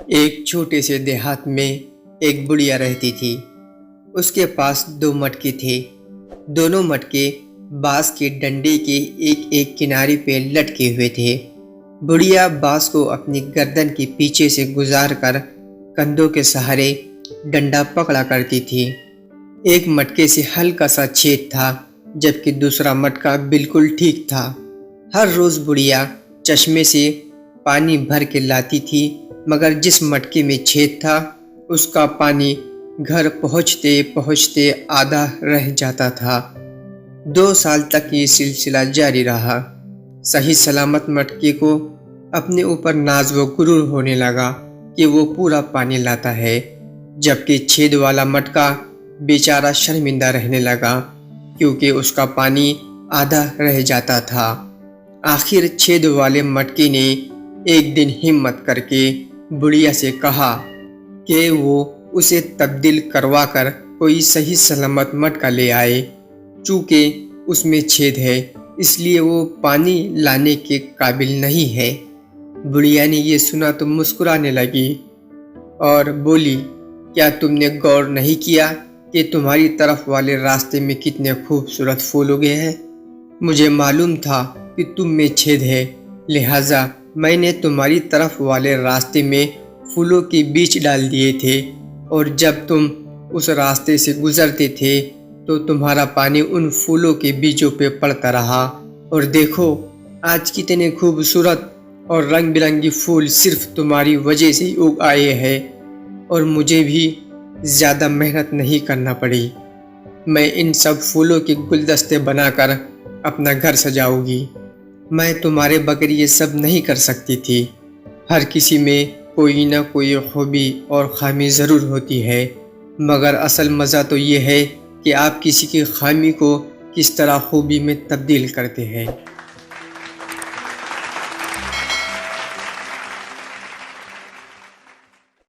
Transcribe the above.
ایک چھوٹے سے دیہات میں ایک بڑھیا رہتی تھی۔ اس کے پاس 2 مٹکے تھے۔ دونوں مٹکے بانس کے ڈنڈے کے ایک ایک کنارے پہ لٹکے ہوئے تھے۔ بڑھیا بانس کو اپنی گردن کے پیچھے سے گزار کر کندھوں کے سہارے ڈنڈا پکڑا کرتی تھی۔ ایک مٹکے سے ہلکا سا چھید تھا، جبکہ دوسرا مٹکا بالکل ٹھیک تھا۔ ہر روز بڑھیا چشمے سے پانی بھر کے لاتی تھی، مگر جس مٹکے میں چھید تھا اس کا پانی گھر پہنچتے پہنچتے آدھا رہ جاتا تھا۔ 2 سال تک یہ سلسلہ جاری رہا۔ صحیح سلامت مٹکے کو اپنے اوپر ناز و غرور ہونے لگا کہ وہ پورا پانی لاتا ہے، جبکہ چھید والا مٹکا بیچارہ شرمندہ رہنے لگا کیونکہ اس کا پانی آدھا رہ جاتا تھا۔ آخر چھید والے مٹکے نے ایک دن ہمت کر کے بڑھیا سے کہا کہ وہ اسے تبدیل کروا کر کوئی صحیح سلامت مٹکا لے آئے۔ چونکہ اس میں چھید ہے، اس لیے وہ پانی لانے کے قابل نہیں ہے۔ بڑھیا نے یہ سنا تو مسکرانے لگی اور بولی، کیا تم نے غور نہیں کیا کہ تمہاری طرف والے راستے میں کتنے خوبصورت پھول اگے ہیں؟ مجھے معلوم تھا کہ تم میں چھید ہے، لہٰذا میں نے تمہاری طرف والے راستے میں پھولوں کے بیج ڈال دیے تھے، اور جب تم اس راستے سے گزرتے تھے تو تمہارا پانی ان پھولوں کے بیجوں پہ پڑتا رہا، اور دیکھو آج کتنے خوبصورت اور رنگ برنگی پھول صرف تمہاری وجہ سے اگ آئے ہیں، اور مجھے بھی زیادہ محنت نہیں کرنا پڑی۔ میں ان سب پھولوں کے گلدستے بنا کر اپنا گھر سجاؤں گی۔ میں تمہارے بغیر یہ سب نہیں کر سکتی تھی۔ ہر کسی میں کوئی نہ کوئی خوبی اور خامی ضرور ہوتی ہے، مگر اصل مزہ تو یہ ہے کہ آپ کسی کی خامی کو کس طرح خوبی میں تبدیل کرتے ہیں۔